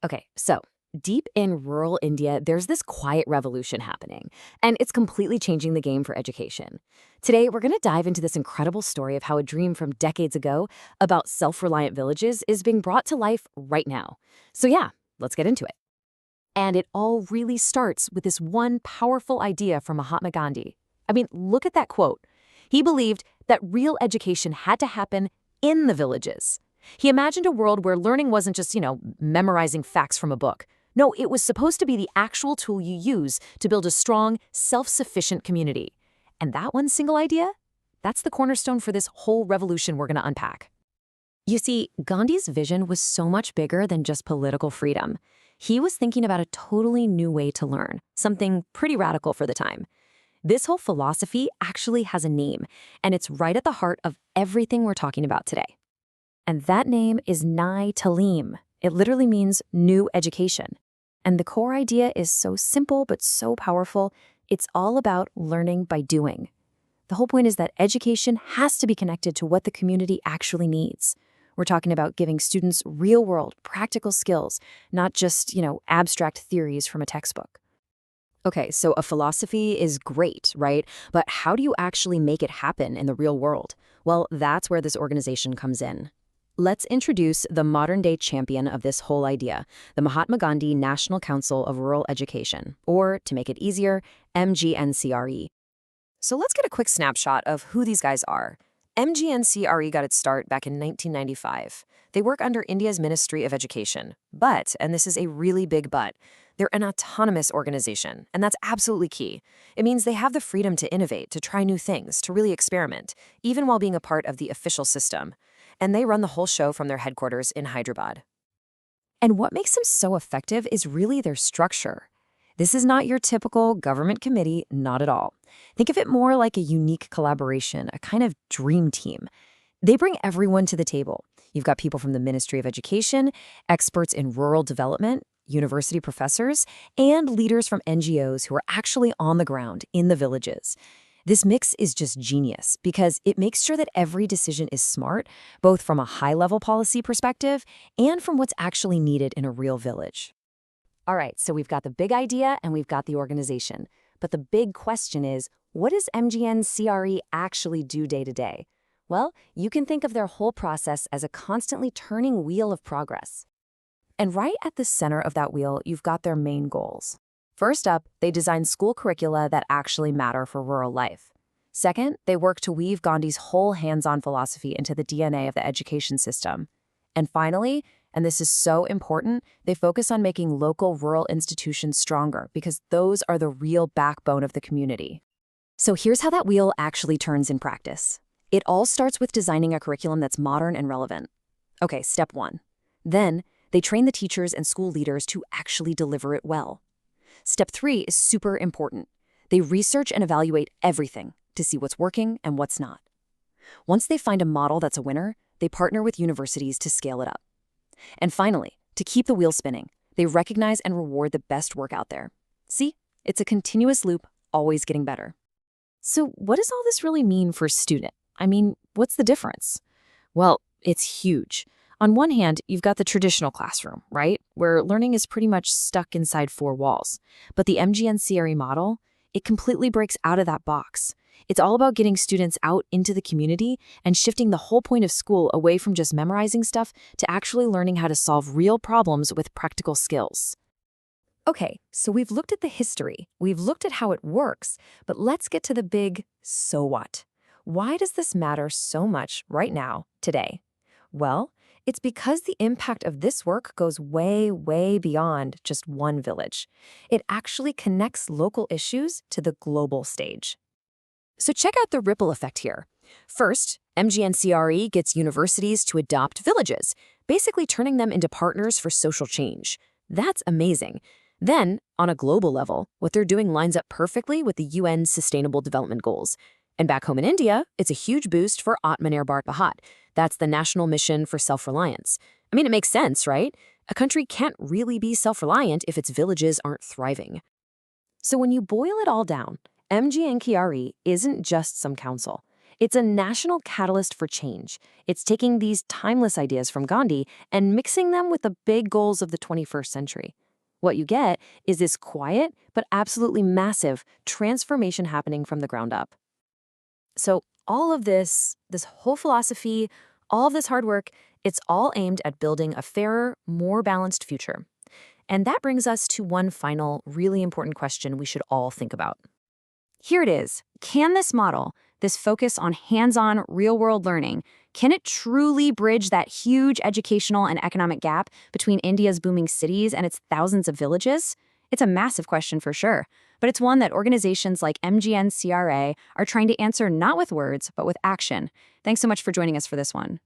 Okay, so deep in rural India, there's this quiet revolution happening, and it's completely changing the game for education. Today, we're going to dive into this incredible story of how a dream from decades ago about self reliant villages is being brought to life right now. So, yeah, let's get into it. And it all really starts with this one powerful idea from Mahatma Gandhi. I mean, look at that quote. He believed that real education had to happen in the villages. He imagined a world where learning wasn't just, memorizing facts from a book. No, it was supposed to be the actual tool you use to build a strong, self-sufficient community. And that one single idea? That's the cornerstone for this whole revolution we're going to unpack. You see, Gandhi's vision was so much bigger than just political freedom. He was thinking about a totally new way to learn, something pretty radical for the time. This whole philosophy actually has a name, and it's right at the heart of everything we're talking about today. And that name is Nai Talim. It literally means new education. And the core idea is so simple but so powerful. It's all about learning by doing. The whole point is that education has to be connected to what the community actually needs. We're talking about giving students real-world, practical skills, not just, abstract theories from a textbook. Okay, so a philosophy is great, right? But how do you actually make it happen in the real world? Well, that's where this organization comes in. Let's introduce the modern-day champion of this whole idea, the Mahatma Gandhi National Council of Rural Education, or, to make it easier, MGNCRE. So let's get a quick snapshot of who these guys are. MGNCRE got its start back in 1995. They work under India's Ministry of Education. But, and this is a really big but, they're an autonomous organization, and that's absolutely key. It means they have the freedom to innovate, to try new things, to really experiment, even while being a part of the official system. And they run the whole show from their headquarters in Hyderabad. And what makes them so effective is really their structure. This is not your typical government committee, not at all. Think of it more like a unique collaboration, a kind of dream team. They bring everyone to the table. You've got people from the Ministry of Education, experts in rural development, university professors, and leaders from NGOs who are actually on the ground in the villages. This mix is just genius because it makes sure that every decision is smart, both from a high-level policy perspective and from what's actually needed in a real village. All right, so we've got the big idea and we've got the organization. But the big question is, what does MGN-CRE actually do day to day? Well, you can think of their whole process as a constantly turning wheel of progress. And right at the center of that wheel, you've got their main goals. First up, they design school curricula that actually matter for rural life. Second, they work to weave Gandhi's whole hands-on philosophy into the DNA of the education system. And finally, and this is so important, they focus on making local rural institutions stronger because those are the real backbone of the community. So here's how that wheel actually turns in practice. It all starts with designing a curriculum that's modern and relevant. Okay, step one. Then, they train the teachers and school leaders to actually deliver it well. Step three is super important. They research and evaluate everything to see what's working and what's not. Once they find a model that's a winner, they partner with universities to scale it up. And finally, to keep the wheel spinning, they recognize and reward the best work out there. See, it's a continuous loop, always getting better. So what does all this really mean for a student? I mean, what's the difference? Well, it's huge. On one hand, you've got the traditional classroom, right? Where learning is pretty much stuck inside four walls. But the MGN-CRE model, it completely breaks out of that box. It's all about getting students out into the community and shifting the whole point of school away from just memorizing stuff to actually learning how to solve real problems with practical skills. Okay, so we've looked at the history, we've looked at how it works, but let's get to the big so what. Why does this matter so much right now, today? Well, it's because the impact of this work goes way, way beyond just one village. It actually connects local issues to the global stage. So check out the ripple effect here. First, MGN-CRE gets universities to adopt villages, basically turning them into partners for social change. That's amazing. Then, on a global level, what they're doing lines up perfectly with the UN's Sustainable Development Goals. And back home in India, it's a huge boost for Atmanirbhar Bharat. That's the national mission for self-reliance. I mean, it makes sense, right? A country can't really be self-reliant if its villages aren't thriving. So when you boil it all down, MGNKRE isn't just some council. It's a national catalyst for change. It's taking these timeless ideas from Gandhi and mixing them with the big goals of the 21st century. What you get is this quiet but absolutely massive transformation happening from the ground up. So, all of this whole philosophy, all of this hard work, it's all aimed at building a fairer, more balanced future. And that brings us to one final, really important question we should all think about. Here it is. Can this model, this focus on hands-on, real-world learning, can it truly bridge that huge educational and economic gap between India's booming cities and its thousands of villages? It's a massive question for sure, but it's one that organizations like MGNCRA are trying to answer not with words, but with action. Thanks so much for joining us for this one.